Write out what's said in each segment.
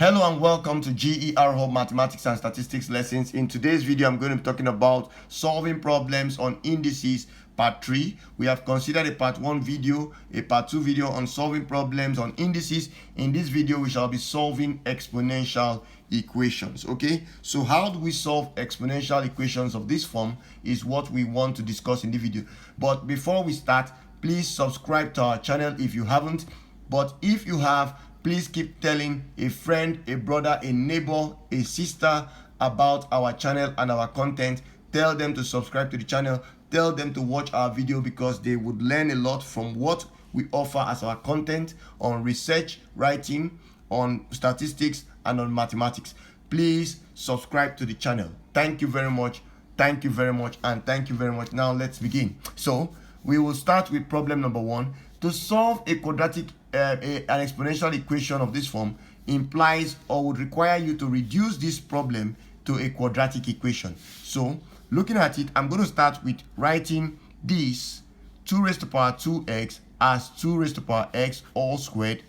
Hello and welcome to GER Hub Mathematics and Statistics lessons. In today's video, I'm going to be talking about solving problems on indices part 3. We have considered a part 1 video, a part 2 video on solving problems on indices. In this video, we shall be solving exponential equations. Okay, so how do we solve exponential equations of this form is what we want to discuss in the video. But before we start, please subscribe to our channel if you haven't. But if you have, please keep telling a friend, a brother, a neighbor, a sister about our channel and our content. Tell them to subscribe to the channel. Tell them to watch our video because they would learn a lot from what we offer as our content on research, writing, on statistics, and on mathematics. Please subscribe to the channel. Thank you very much. Thank you very much. And thank you very much. Now let's begin. So we will start with problem number 1. To solve a quadratic an exponential equation of this form implies or would require you to reduce this problem to a quadratic equation. So looking at it, I'm going to start with writing this 2 raised to the power 2x as 2 raised to the power x all squared,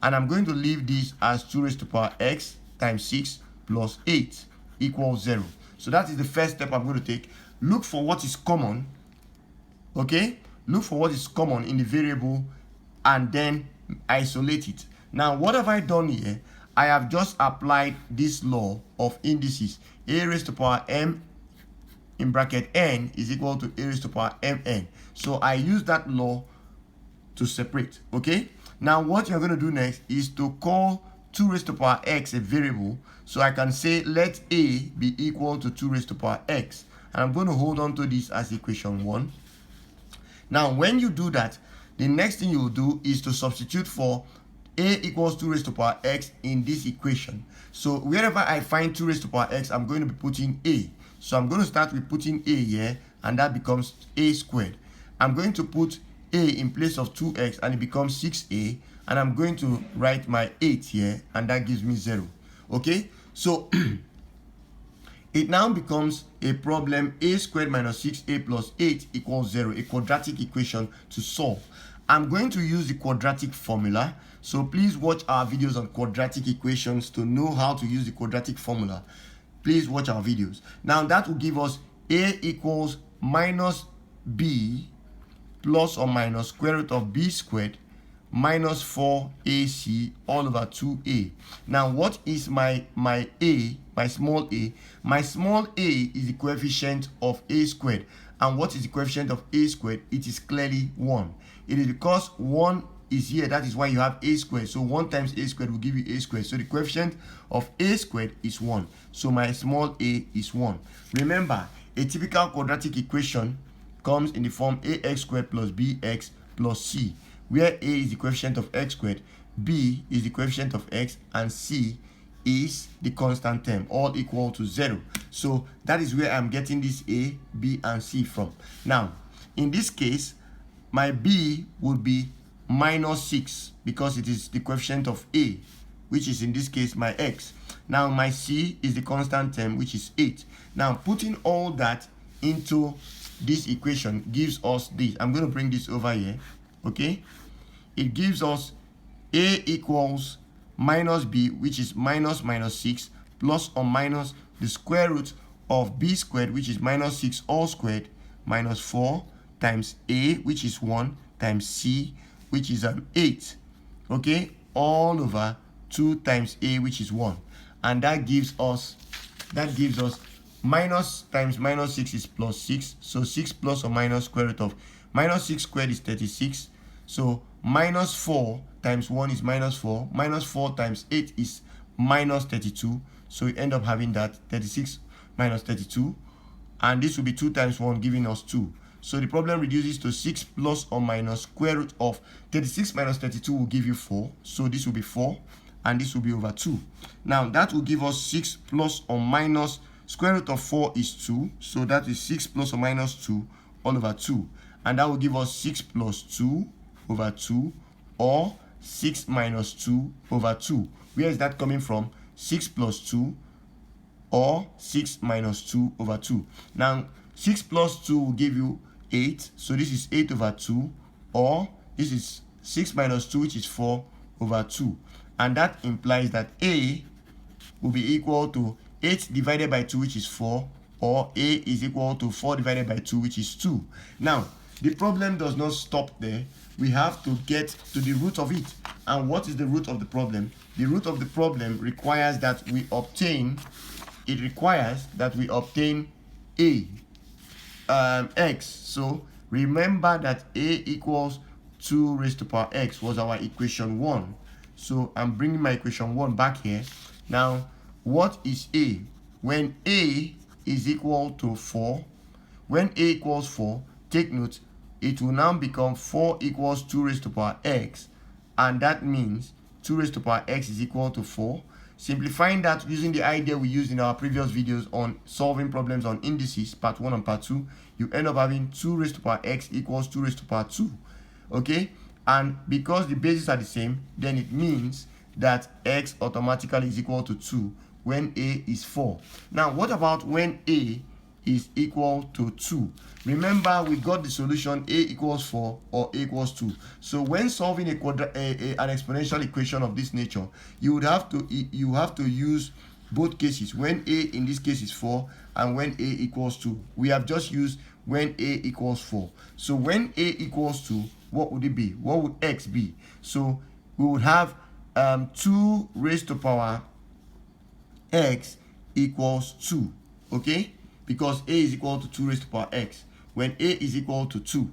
and I'm going to leave this as 2 raised to the power x times 6 plus 8 equals 0. So that is the first step I'm going to take. Look for what is common. Okay, look for what is common in the variable and then isolate it. Now, what have I done here? I have just applied this law of indices. A raised to the power m in bracket n is equal to a raised to the power mn. So I use that law to separate. Okay, now what you're going to do next is to call 2 raised to the power x a variable. So I can say let a be equal to 2 raised to the power x, and I'm going to hold on to this as equation 1. Now when you do that, the next thing you will do is to substitute for a equals 2 raised to the power x in this equation. So wherever I find 2 raised to the power x, I'm going to be putting a. So I'm going to start with putting a here, and that becomes a squared. I'm going to put a in place of 2x, and it becomes 6a, and I'm going to write my 8 here, and that gives me 0. Okay, so it now becomes a problem a squared minus 6a plus 8 equals 0, a quadratic equation to solve. I'm going to use the quadratic formula. So please watch our videos on quadratic equations to know how to use the quadratic formula. Please watch our videos. Now that will give us a equals minus b plus or minus square root of b squared minus 4ac all over 2a. Now what is my a, my small a? My small a is the coefficient of a squared. And what is the coefficient of a squared? It is clearly 1. It is because 1 is here, that is why you have a squared. So 1 times a squared will give you a squared. So the coefficient of a squared is 1. So my small a is 1. Remember, a typical quadratic equation comes in the form ax squared plus bx plus c, where a is the coefficient of x squared, b is the coefficient of x, and c is the constant term, all equal to 0. So that is where I'm getting this a, b, and c from. Now, in this case, my b would be minus 6 because it is the coefficient of a, which is in this case my x. Now my c is the constant term, which is 8. Now putting all that into this equation gives us this. I'm going to bring this over here. Okay, it gives us a equals minus b, which is minus 6, plus or minus the square root of b squared, which is minus 6 all squared, minus 4 times a, which is 1, times c, which is 8. Okay, all over 2 times a, which is 1. And that gives us minus times minus 6 is plus 6. So 6 plus or minus square root of minus 6 squared is 36. So minus 4 times 1 is minus 4. Minus 4 times 8 is minus 32. So we end up having that 36 minus 32. And this will be 2 times 1, giving us 2. So the problem reduces to 6 plus or minus square root of 36 minus 32 will give you 4. So this will be 4. And this will be over 2. Now that will give us 6 plus or minus square root of 4 is 2. So that is 6 plus or minus 2 all over 2. And that will give us 6 plus 2 over 2, or 6 minus 2 over 2. Where is that coming from? 6 plus 2 or 6 minus 2 over 2. Now 6 plus 2 will give you 8. So this is 8 over 2, or this is 6 minus 2, which is 4 over 2. and that implies that A will be equal to 8 divided by 2, which is 4, or A is equal to 4 divided by 2, which is 2. Now, the problem does not stop there. We have to get to the root of it. And what is the root of the problem? The root of the problem requires that we obtain, A, x. So remember that A equals 2 raised to power x was our equation 1. So I'm bringing my equation 1 back here. Now, what is A? When A is equal to 4, when A equals 4, take note, it will now become 4 equals 2 raised to power x, and that means 2 raised to power x is equal to 4. Simplifying that using the idea we used in our previous videos on solving problems on indices, part 1 and part 2, you end up having 2 raised to power x equals 2 raised to power 2. Okay? And because the bases are the same, then it means that x automatically is equal to 2 when A is 4. Now, what about when A is equal to 2? Remember, we got the solution A equals 4 or A equals 2. So when solving an exponential equation of this nature, you have to use both cases, when A in this case is 4 and when A equals 2. We have just used when A equals 4. So when A equals 2, what would it be? What would x be? So we would have 2 raised to power x equals 2, okay? Because A is equal to 2 raised to power x when A is equal to 2,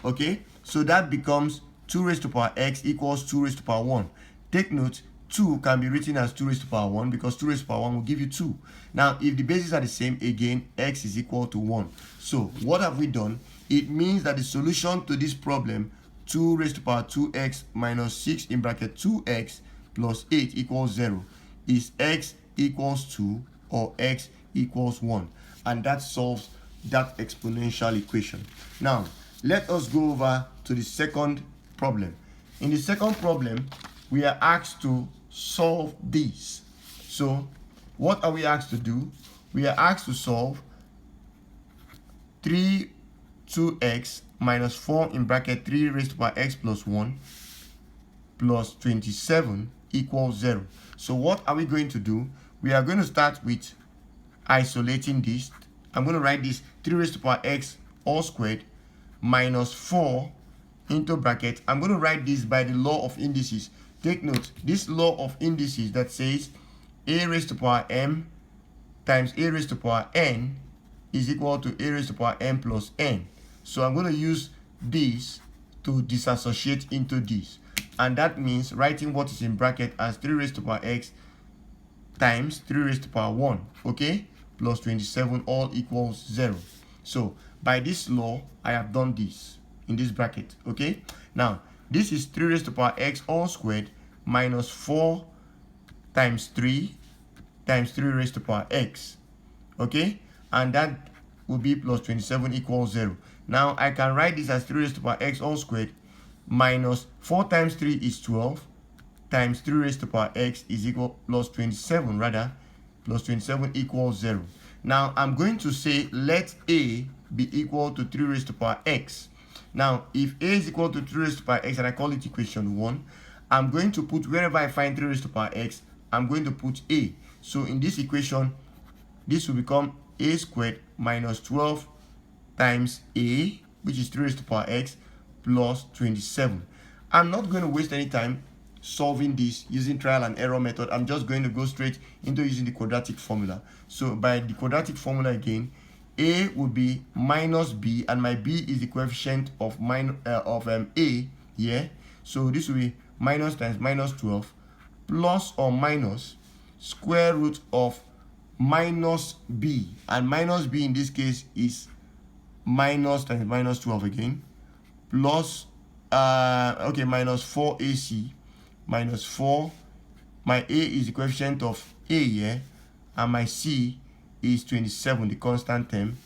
okay? So that becomes 2 raised to power x equals 2 raised to power 1. Take note, 2 can be written as 2 raised to power 1 because 2 raised to power 1 will give you 2. Now, if the bases are the same, again, x is equal to 1. So what have we done? It means that the solution to this problem, 2 raised to power 2x minus 6 in bracket 2x plus 8 equals 0, is x equals 2 or x equals 1. And that solves that exponential equation. Now, let us go over to the second problem. In the second problem, we are asked to solve this. So, what are we asked to do? We are asked to solve 2x minus 4 in bracket 3 raised to power x plus 1 plus 27 equals 0. So what are we going to do? We are going to start with isolating this. I'm going to write this 3 raised to power x all squared minus 4 into bracket. I'm going to write this by the law of indices. Take note, this law of indices that says a raised to power m times a raised to power n is equal to a raised to power n plus n. So I'm going to use this to disassociate into this. And that means writing what is in bracket as 3 raised to power x times 3 raised to power 1, okay, plus 27 all equals 0. So by this law, I have done this in this bracket, okay. Now, this is 3 raised to power x all squared minus 4 times 3 raised to power x, okay, and that will be plus 27 equals 0. Now, I can write this as 3 raised to power x all squared minus 4 times 3 is 12 times 3 raised to power x is equal plus 27 rather, plus 27 equals 0. Now, I'm going to say let A be equal to 3 raised to power x. Now, if A is equal to 3 raised to power x and I call it equation 1, I'm going to put, wherever I find 3 raised to power x, I'm going to put A. So in this equation, this will become A squared minus 12 times A, which is 3 raised to power x, plus 27. I'm not going to waste any time solving this using trial and error method. I'm just going to go straight into using the quadratic formula. So by the quadratic formula again, A would be minus B, and my B is the coefficient of A here. So this will be minus times minus 12 plus or minus square root of minus B, and minus B in this case is minus times minus 12 again, plus minus 4AC minus 4. My A is the coefficient of A here, and my C is 27, the constant term,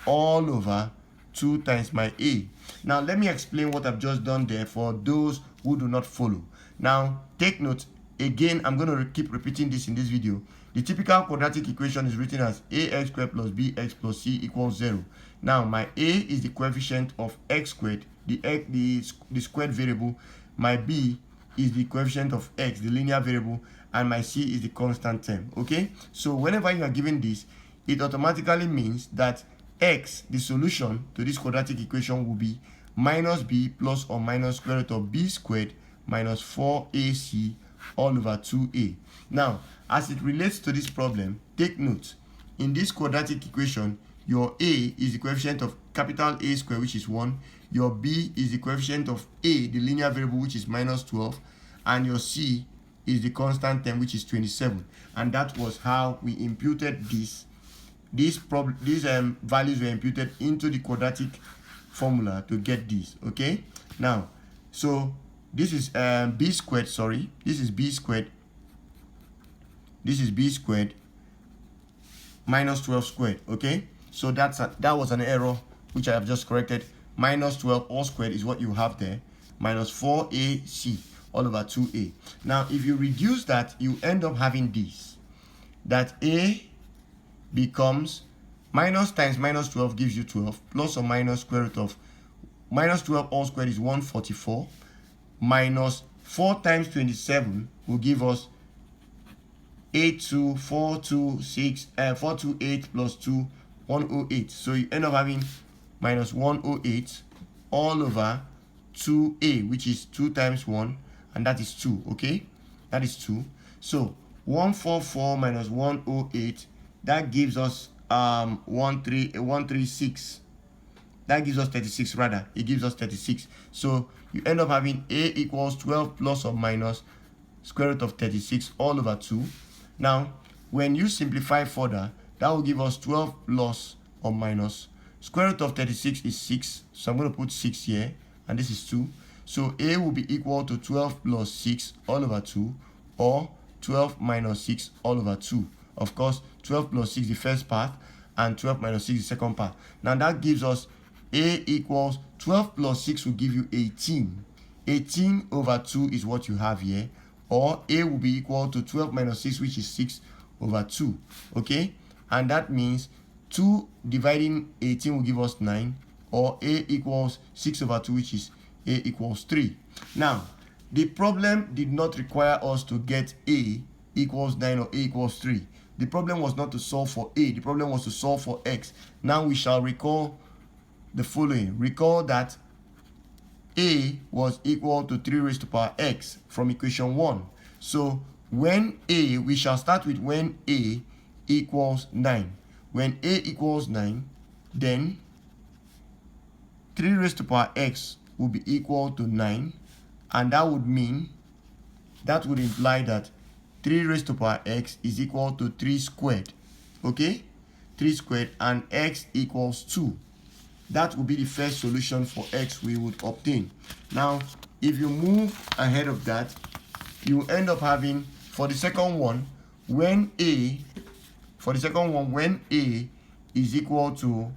all over 2 times my A. Now let me explain what I've just done there for those who do not follow. Now take note, again, I'm going to keep repeating this in this video. The typical quadratic equation is written as ax squared plus bx plus c equals 0. Now my A is the coefficient of x squared, the squared variable. My B is the coefficient of x, the linear variable, and my c is the constant term. Okay, so whenever you are given this, it automatically means that x, the solution to this quadratic equation, will be minus b plus or minus square root of b squared minus 4ac all over 2a. Now, as it relates to this problem, take note, in this quadratic equation, your a is the coefficient of capital A square, which is 1. Your b is the coefficient of a, the linear variable, which is minus 12. And your c is the constant term, which is 27. And that was how we imputed this. These values were imputed into the quadratic formula to get this. Okay, now, so this is b squared, sorry, this is b squared, this is b squared minus 12 squared. Okay, so that was an error which I have just corrected. Minus 12 all squared is what you have there, minus 4ac all over 2a. Now, if you reduce that, you end up having this, that a becomes minus times minus 12 gives you 12, plus or minus square root of minus 12 all squared is 144, minus 4 times 27 will give us 428 plus 2, 108. So you end up having minus 108 all over 2a, which is 2 times 1, and that is 2. Okay, that is 2. So 144 minus 108, that gives us 136. That gives us 36 rather. It gives us 36. So you end up having a equals 12 plus or minus square root of 36 all over 2. Now, when you simplify further, that will give us 12 plus or minus square root of 36 is 6. So I'm going to put 6 here, and this is 2. So a will be equal to 12 plus 6 all over 2, or 12 minus 6 all over 2. Of course, 12 plus 6 the first part, and 12 minus 6 the second part. Now that gives us a equals 12 plus 6 will give you 18. 18 over 2 is what you have here, or a will be equal to 12 minus 6, which is 6 over 2. Okay, and that means 2 dividing 18 will give us 9, or a equals 6 over 2, which is a equals 3. Now, the problem did not require us to get a equals 9 or a equals 3. The problem was not to solve for a, the problem was to solve for x. Now we shall recall the following. Recall that a was equal to 3 raised to power x from equation 1. So when a, we shall start with when a equals 9. When a equals 9, then 3 raised to power x will be equal to 9, and that would imply that 3 raised to power x is equal to 3 squared. Okay, 3 squared, and x equals 2. That will be the first solution for x we would obtain. Now, if you move ahead of that, you end up having, for the second one, when a is equal to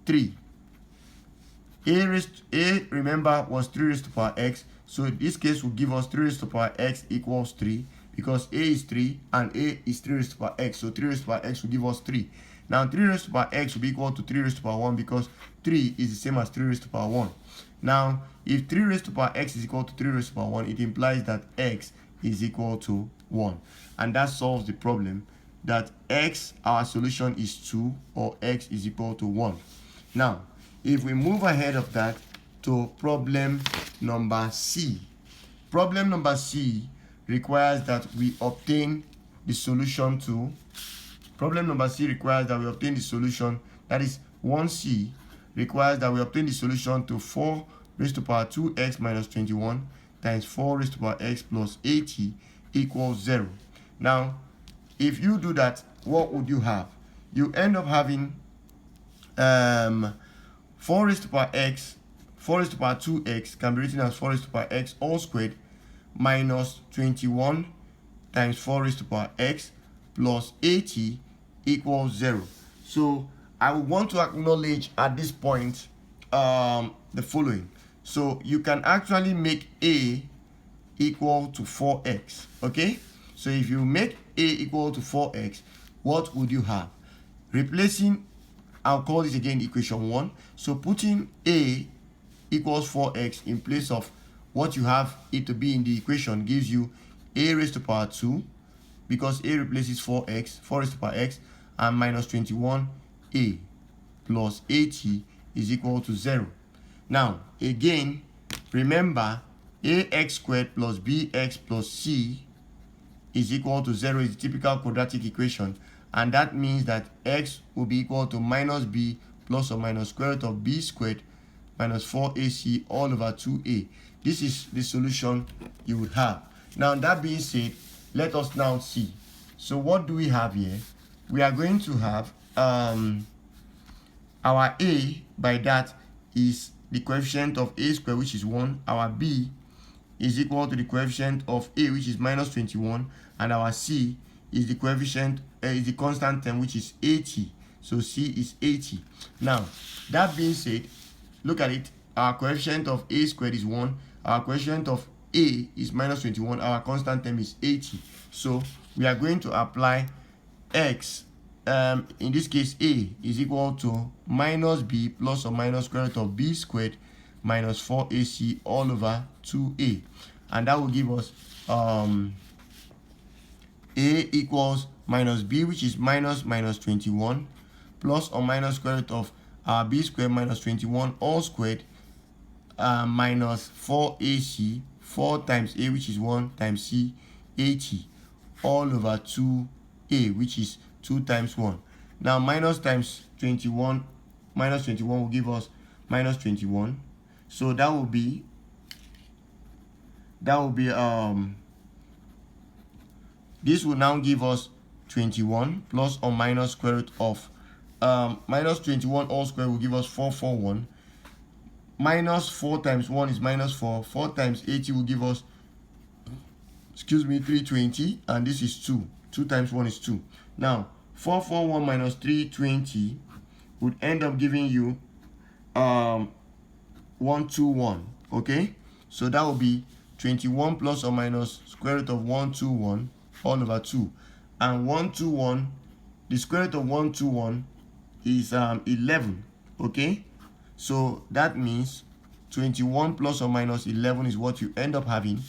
3, a remember was 3 raised to power x, so in this case will give us 3 raised to power x equals 3, because a is 3 and a is 3 raised to power x, so 3 raised to power x will give us 3. Now 3 raised to power x will be equal to 3 raised to power 1, because 3 is the same as 3 raised to power 1. Now, if 3 raised to power x is equal to 3 raised to power 1, it implies that x is equal to 1. And that solves the problem that x, our solution is 2, or x is equal to 1. Now, if we move ahead of that to problem number C. Problem number C requires that we obtain the solution to, that is 1C requires that we obtain the solution to 4 raised to power 2x minus 21 times 4 raised to power x plus 80 equals 0. Now, if you do that, what would you have? You end up having 4 raised to power x, 4 raised to power 2x can be written as 4 raised to power x all squared minus 21 times 4 raised to power x plus 80 equals 0. So I would want to acknowledge at this point the following. So you can actually make a equal to 4x. Okay, so if you make a equal to 4x, what would you have? Replacing, I'll call this again equation 1. So putting a equals 4x in place of what you have it to be in the equation gives you a raised to power 2, because a replaces 4x, 4 raised to power x, and minus 21a plus 80 is equal to 0. Now, again, remember, ax squared plus bx plus c is equal to 0 is the typical quadratic equation, and that means that x will be equal to minus b plus or minus square root of b squared minus 4ac all over 2a. This is the solution you would have. Now, that being said, let us now see. So what do we have here? We are going to have our a, by that, is the coefficient of a squared, which is 1. Our b is equal to the coefficient of a, which is minus 21, and our c is the coefficient, is the constant term, which is 80. So c is 80. Now, that being said, look at it. Our coefficient of a squared is 1. Our coefficient of a is minus 21. Our constant term is 80. So we are going to apply x. In this case, a is equal to minus b plus or minus square root of b squared minus 4ac all over 2a. And that will give us a equals minus b, which is minus 21, plus or minus square root of b squared minus 21 all squared minus 4ac, 4 times a, which is 1, times c, 80 all over 2a, which is 2 times 1. Now, minus times 21, minus 21 will give us minus 21. So that will be this will now give us 21 plus or minus square root of minus 21 all square will give us 441. Minus 4 times 1 is minus 4. 4 times 80 will give us, 320, and this is 2. 2 times 1 is 2. Now, 441 minus 320 would end up giving you 121. Okay? So that will be 21 plus or minus square root of 121 all over 2. And 121, the square root of 121 is 11. Okay? So that means 21 plus or minus 11 is what you end up having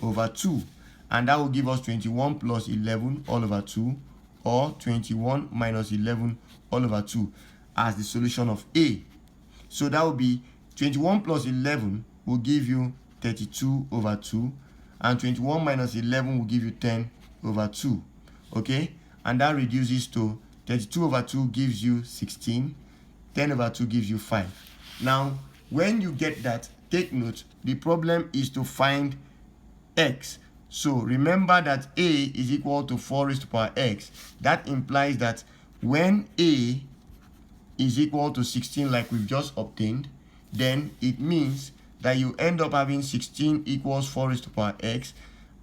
over 2. And that will give us 21 plus 11 all over 2, or 21 minus 11 all over 2 as the solution of A. So that will be 21 plus 11 will give you 32 over 2, and 21 minus 11 will give you 10 over 2. Okay? And that reduces to 32 over 2 gives you 16, 10 over 2 gives you 5. Now, when you get that, take note, the problem is to find x. So remember that a is equal to 4 raised to power x. That implies that when a is equal to 16, like we've just obtained, then it means that you end up having 16 equals 4 raised to power x,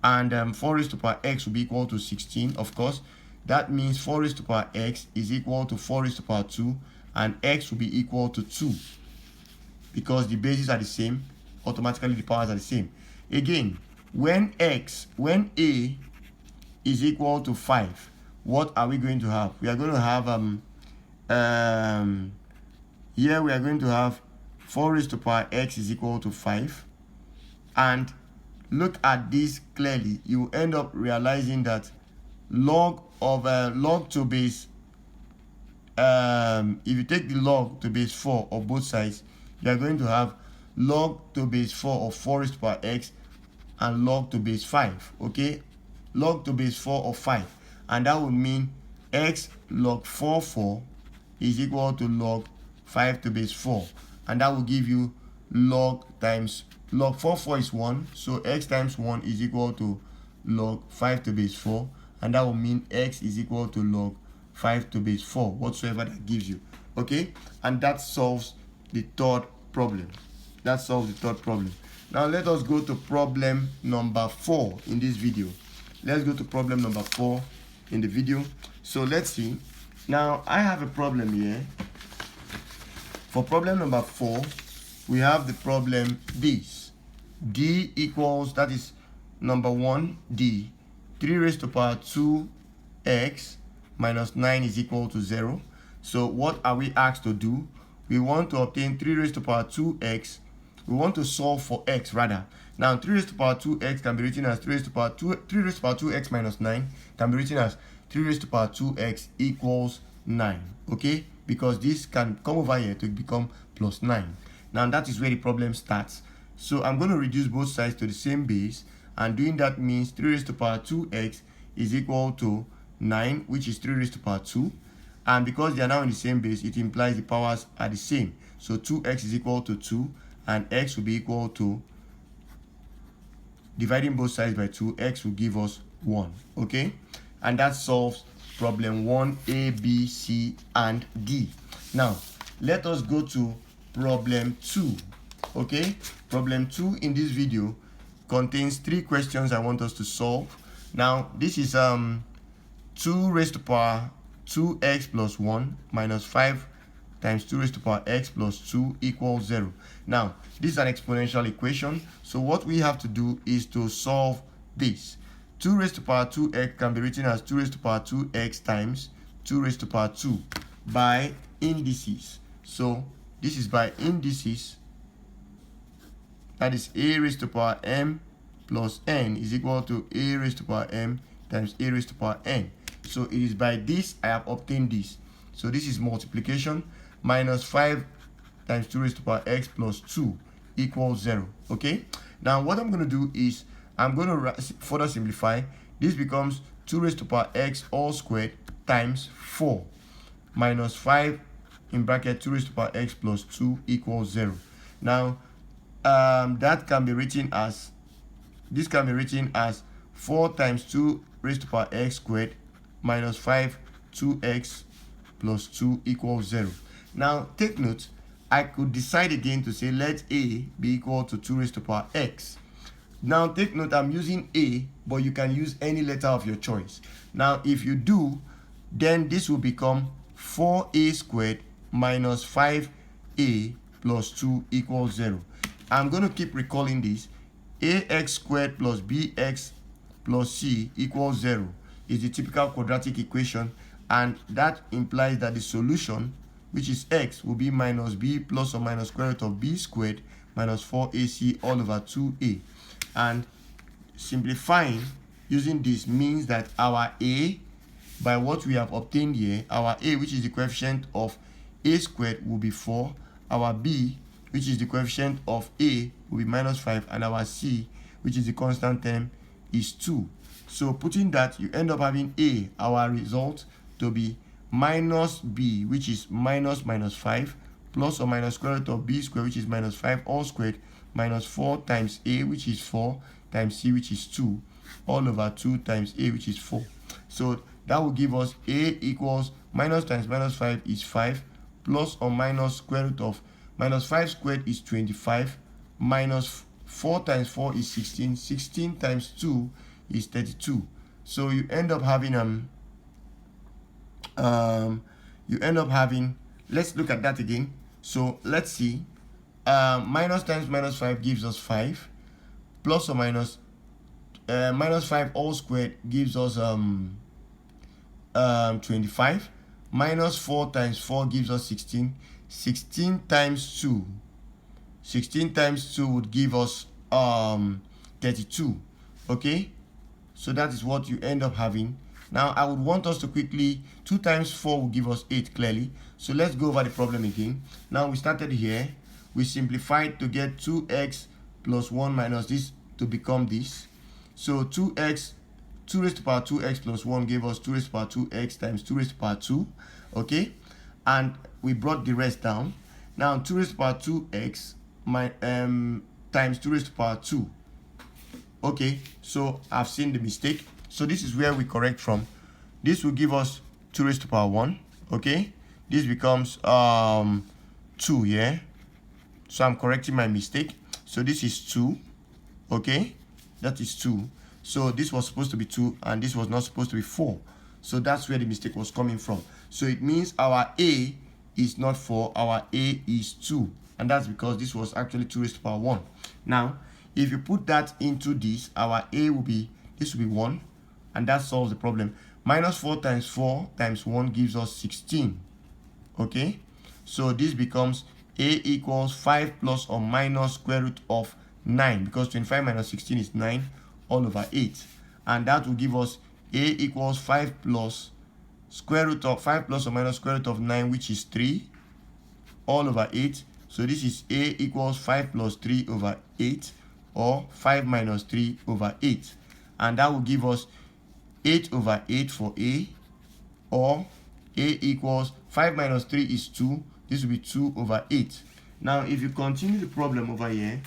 and 4 raised to power x will be equal to 16, of course. That means 4 raised to power x is equal to 4 raised to power 2, and x will be equal to 2. Because the bases are the same, automatically the powers are the same. Again, when a is equal to 5, what are we going to have? We are going to have here we are going to have 4 raised to power x is equal to 5. And look at this clearly. You end up realizing that log of log to base, if you take the log to base 4 of both sides, you are going to have log to base 4 of 4 raised to power x and log to base 5. Okay, log to base 4 of 5, and that would mean x log 4 is equal to log 5 to base 4, and that will give you log times log 4 is 1, so x times 1 is equal to log 5 to base 4, and that will mean x is equal to log 5 to base 4, whatsoever that gives you. Okay, and that solves the third problem. That solves the third problem. Now let us go to problem number 4 in this video. Let's go to problem number 4 in the video. So let's see. Now I have a problem here. For problem number 4, we have the problem this. D equals, that is number 1, D. 3 raised to power 2x minus 9 is equal to 0. So what are we asked to do? We want to obtain 3 raised to power 2x We want to solve for x rather. Now 3 raised to the power 2x can be written as 3 raised to the power 2x minus 9 can be written as 3 raised to the power 2x equals 9. Okay, because this can come over here to become plus 9. Now that is where the problem starts. So I'm going to reduce both sides to the same base, and doing that means 3 raised to the power 2x is equal to 9, which is 3 raised to the power 2. And because they are now in the same base, it implies the powers are the same. So 2x is equal to 2, and x will be equal to, dividing both sides by 2, x will give us 1. Okay, and that solves problem 1, A, B, C, and D. Now let us go to problem 2. Okay, problem 2 in this video contains 3 questions I want us to solve. Now this is 2 raised to the power 2x plus 1 minus 5 times 2 raised to the power x plus 2 equals 0. Now this is an exponential equation, so what we have to do is to solve this. 2 raised to the power 2x can be written as 2 raised to the power 2x times 2 raised to the power 2 by indices. So this is by indices, that is a raised to the power m plus n is equal to a raised to the power m times a raised to the power n. So it is by this I have obtained this. So this is multiplication, minus 5 times 2 raised to the power x plus 2 equals 0. Okay, now what I'm going to do is I'm going to further simplify. This becomes 2 raised to the power x all squared times 4 minus 5 in bracket 2 raised to the power x plus 2 equals 0. Now that can be written as, this can be written as 4 times 2 raised to the power x squared minus 5 2x plus 2 equals 0. Now take note, I could decide again to say let a be equal to 2 raised to the power x. Now take note, I'm using a, but you can use any letter of your choice. Now if you do, then this will become 4a squared minus 5a plus 2 equals 0. I'm going to keep recalling this. Ax squared plus bx plus c equals 0 is the typical quadratic equation, and that implies that the solution, which is x, will be minus b plus or minus square root of b squared minus 4ac all over 2a. And simplifying using this means that our a, by what we have obtained here, our a, which is the coefficient of a squared, will be 4. Our b, which is the coefficient of a, will be minus 5, and our c, which is the constant term, is 2. So putting that, you end up having a, our result, to be minus b, which is minus 5, plus or minus square root of b squared, which is minus 5 all squared, minus 4 times a, which is 4, times c, which is 2, all over 2 times a, which is 4. So that will give us a equals minus times minus 5 is 5, plus or minus square root of minus 5 squared is 25, minus 4 times 4 is 16, 16 times 2 is 32. So you end up having let's look at that again. So let's see, minus times minus 5 gives us 5, plus or minus minus 5 all squared gives us 25, minus 4 times 4 gives us 16, 16 times 2 would give us 32. Okay, so that is what you end up having. Now I would want us to quickly, 2 times 4 will give us 8 clearly. So let's go over the problem again. Now we started here, we simplified to get 2x plus 1 minus this to become this. So 2 raised to the power 2x plus 1 gave us 2 raised to the power 2x times 2 raised to the power 2. Okay, and we brought the rest down. Now 2 raised to the power 2x times 2 raised to the power 2. Okay, so I've seen the mistake. So this is where we correct from. This will give us 2 raised to the power 1. Okay, this becomes 2, yeah. So I'm correcting my mistake. So this is 2. Okay, that is 2. So this was supposed to be 2, and this was not supposed to be 4. So that's where the mistake was coming from. So it means our a is not 4, our a is 2. And that's because this was actually 2 raised to the power 1. Now, if you put that into this, our a will be, this will be 1. And that solves the problem. Minus 4 times 4 times 1 gives us 16. Okay, so this becomes a equals 5 plus or minus square root of 9, because 25 minus 16 is 9 all over 8. And that will give us a equals 5 plus square root of 5 plus or minus square root of 9, which is 3 all over 8. So this is a equals 5 plus 3 over 8, or 5 minus 3 over 8. And that will give us 8 over 8 for a, or a equals 5 minus 3 is 2. This will be 2 over 8. Now, if you continue the problem over here,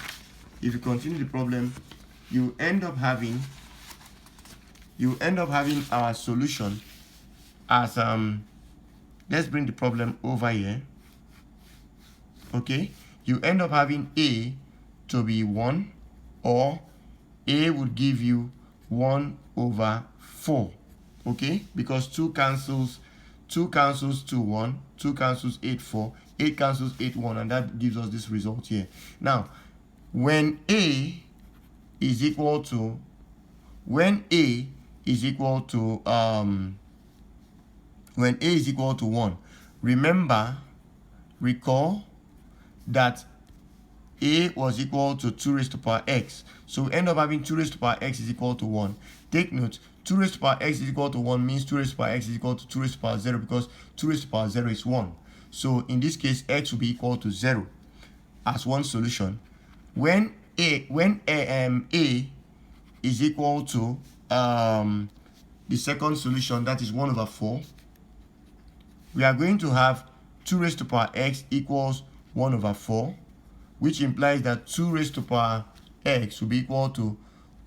you end up having our solution as let's bring the problem over here. Okay, you end up having a to be 1, or a would give you 1 over 4. Okay, because 2 cancels 2 1, 2 cancels 8 4, 8 cancels 8 1, and that gives us this result here. Now, when a is equal to 1, recall that a was equal to 2 raised to power x. So we end up having 2 raised to power x is equal to 1. Take note, 2 raised to power x is equal to 1 means 2 raised to power x is equal to 2 raised to power 0, because 2 raised to power 0 is 1. So in this case, x will be equal to 0 as one solution. When a is equal to the second solution, that is 1 over 4, we are going to have 2 raised to power x equals 1 over 4, which implies that 2 raised to power x will be equal to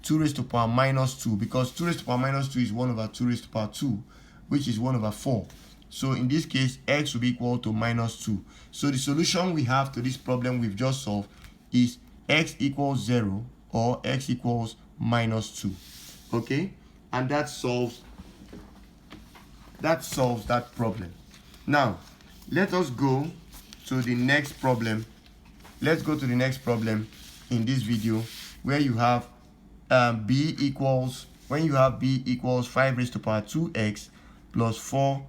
2 raised to power minus 2, because 2 raised to power minus 2 is 1 over 2 raised to power 2, which is 1 over 4. So in this case, x will be equal to minus 2. So the solution we have to this problem we've just solved is x equals 0, or x equals minus 2. Okay, and that solves that problem. Now, let us go to the next problem. Let's go to the next problem in this video, where you have b equals 5 raised to power 2x plus 4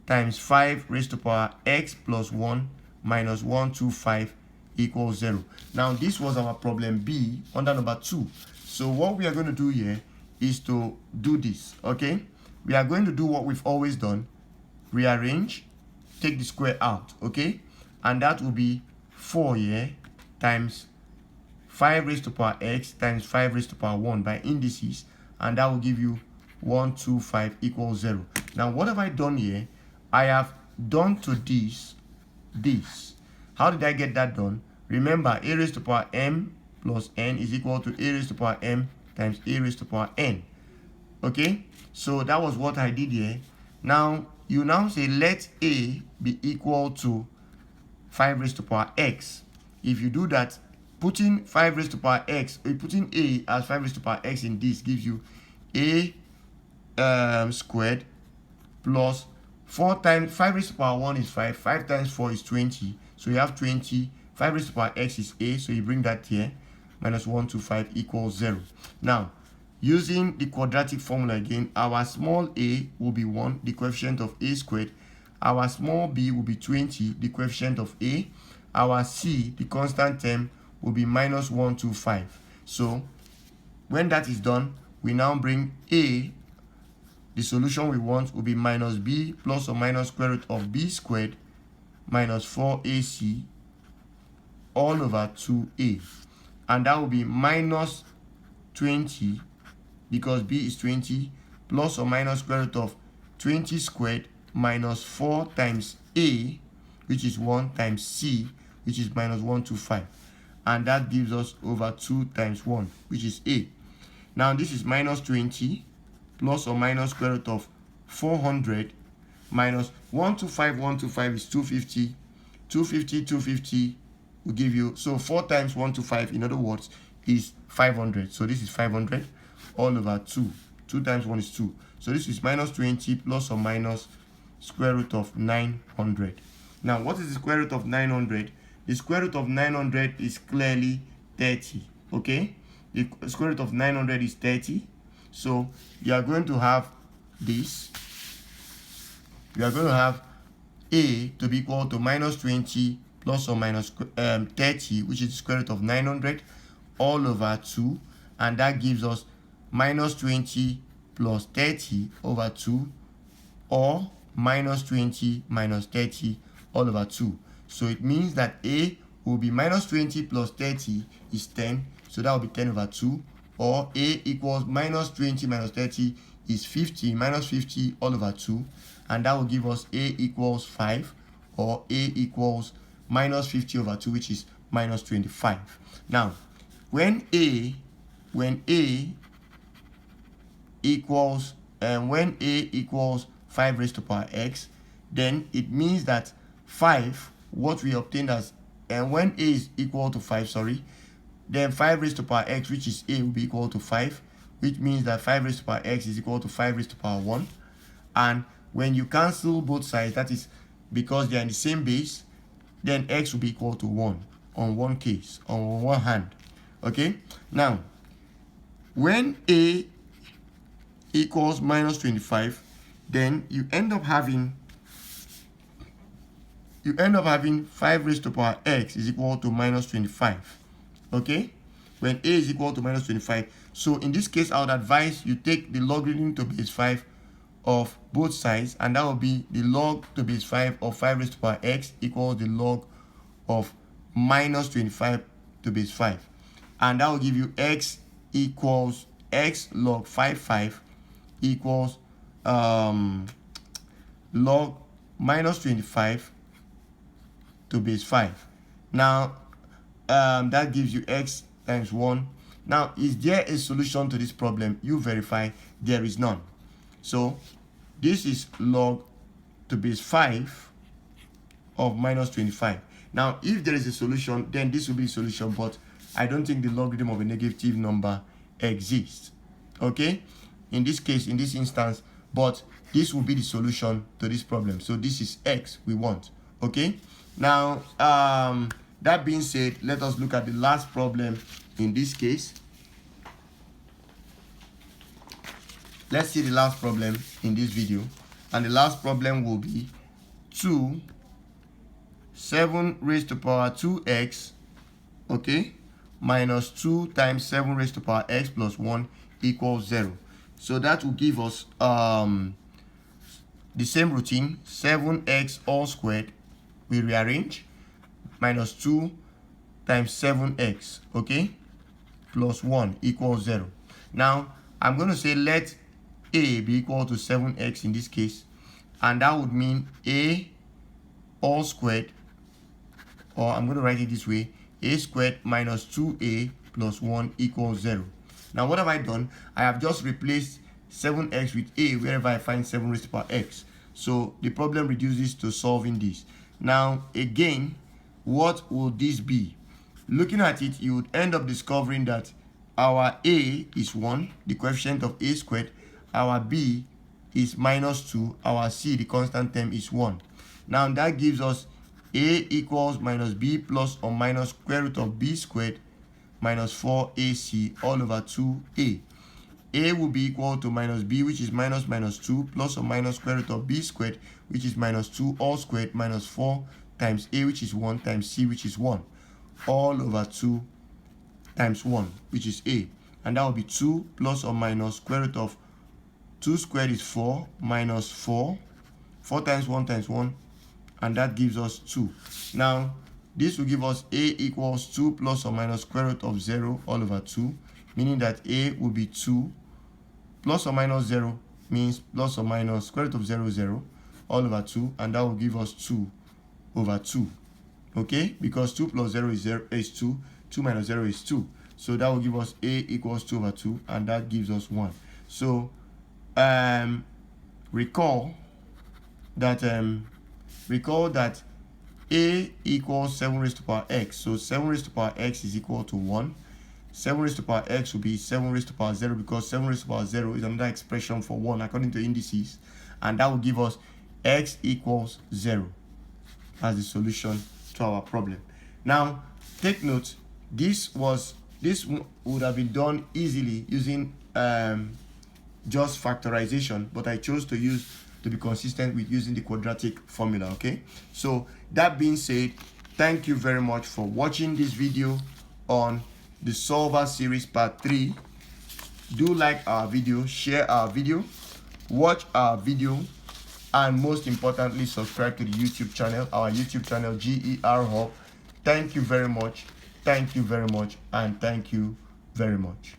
times 5 raised to power x plus 1 minus 125 equals 0. Now, this was our problem B under number 2. So what we are going to do here is to do this. Okay, we are going to do what we've always done: rearrange, take the square out. Okay, and that will be 4 here times 5 raised to power x times 5 raised to power 1 by indices, and that will give you 125 equals 0. Now, what have I done here? I have done to this. How did I get that done? Remember, a raised to power m plus n is equal to a raised to power m times a raised to power n. Okay, so that was what I did here. Now, you now say let a be equal to 5 raised to power x. If you do that, putting 5 raised to power x, putting a as 5 raised to power x in this gives you a squared plus 4 times 5 raised to power 1 is 5. 5 times 4 is 20. So you have 20. 5 raised to power x is a. So you bring that here. Minus 125 equals 0. Now, using the quadratic formula again, our small a will be 1, the coefficient of a squared. Our small b will be 20, the coefficient of a. Our c, the constant term, will be minus 125. So when that is done, we now bring a. The solution we want will be minus b plus or minus square root of b squared minus 4ac all over 2a. And that will be minus 20, because b is 20, plus or minus square root of 20 squared minus 4 times a, which is 1, times c, which is minus 125. And that gives us over 2 times 1, which is a. Now, this is minus 20 plus or minus square root of 400 minus 125 is 250. 250 will give you, so 4 times 125, in other words, is 500. So this is 500 all over 2. 2 times 1 is 2. So this is minus 20 plus or minus square root of 900. Now, what is the square root of 900? The square root of 900 is clearly 30. Okay? The square root of 900 is 30. So you are going to have this. You are going to have a to be equal to minus 20 plus or minus 30, which is the square root of 900, all over 2, and that gives us minus 20 plus 30 over 2, or minus 20 minus 30 all over 2. So it means that A will be minus 20 plus 30 is 10, so that will be 10 over 2, or A equals minus 20 minus 30 is 50, minus 50 all over 2, and that will give us A equals 5, or A equals minus 50 over 2, which is minus 25. Now, when A equals 5 raised to power x, then it means that 5, what we obtained as, and when A is equal to 5, then 5 raised to power x, which is A, will be equal to 5, which means that 5 raised to power x is equal to 5 raised to power 1. And when you cancel both sides, that is because they are in the same base, then x will be equal to 1 on one case, on one hand. Okay? Now, when A equals minus 25, then you end up having 5 raised to power x is equal to minus 25. Okay, when A is equal to minus 25. So in this case, I would advise you take the logarithm to base 5 of both sides, and that will be the log to base 5 of 5 raised to power x equals the log of minus 25 to base 5, and that will give you x equals x log 5 equals log minus 25 to base 5. Now that gives you x times 1. Now, is there a solution to this problem? You verify. There is none. So this is log to base 5 of minus 25. Now, if there is a solution, then this will be a solution, but I don't think the logarithm of a negative number exists. Okay, in this case, in this instance, but this will be the solution to this problem. So this is x we want. Okay, now that being said, let us look at the last problem in this case. Let's see the last problem in this video, and the last problem will be 7 raised to power 2x, okay, minus 2 times 7 raised to power x plus 1 equals 0. So that will give us the same routine, 7x all squared, we rearrange, minus 2 times 7x, okay, plus 1 equals 0. Now, I'm going to say let A be equal to 7x in this case, and that would mean A all squared, or I'm going to write it this way, A squared minus 2A plus 1 equals 0. Now, what have I done? I have just replaced 7x with A wherever I find 7 raised to power x. So the problem reduces to solving this. Now, again, what will this be? Looking at it, you would end up discovering that our A is 1, the coefficient of A squared, our B is minus 2, our C, the constant term, is 1. Now that gives us A equals minus B plus or minus square root of B squared minus 4AC all over 2A. A will be equal to minus B, which is minus minus 2, plus or minus square root of B squared, which is minus 2 all squared, minus 4 times A, which is 1, times C, which is 1, all over 2 times 1, which is A. And that will be 2 plus or minus square root of 2 squared is 4, minus 4 times 1 times 1, and that gives us 2. Now, this will give us A equals 2 plus or minus square root of 0 all over 2, meaning that A will be 2 plus or minus 0 means plus or minus square root of 0, 0 all over 2, and that will give us 2 over 2. Okay, because 2 plus 0 is 2, 2 minus 0 is 2. So that will give us A equals 2 over 2, and that gives us 1. So recall that A equals 7 raised to power x. So 7 raised to power x is equal to 1. 7 raised to power x will be 7 raised to power 0, because 7 raised to power 0 is another expression for 1 according to indices, and that will give us x equals 0 as the solution to our problem. Now, take note, this would have been done easily using just factorization, but I chose to be consistent with using the quadratic formula. Okay, so that being said, Thank you very much for watching this video on the solver series part 3. Do like our video, share our video, watch our video, and most importantly, subscribe to the YouTube channel, our YouTube channel, GER Hub. Thank you very much. Thank you very much. And thank you very much.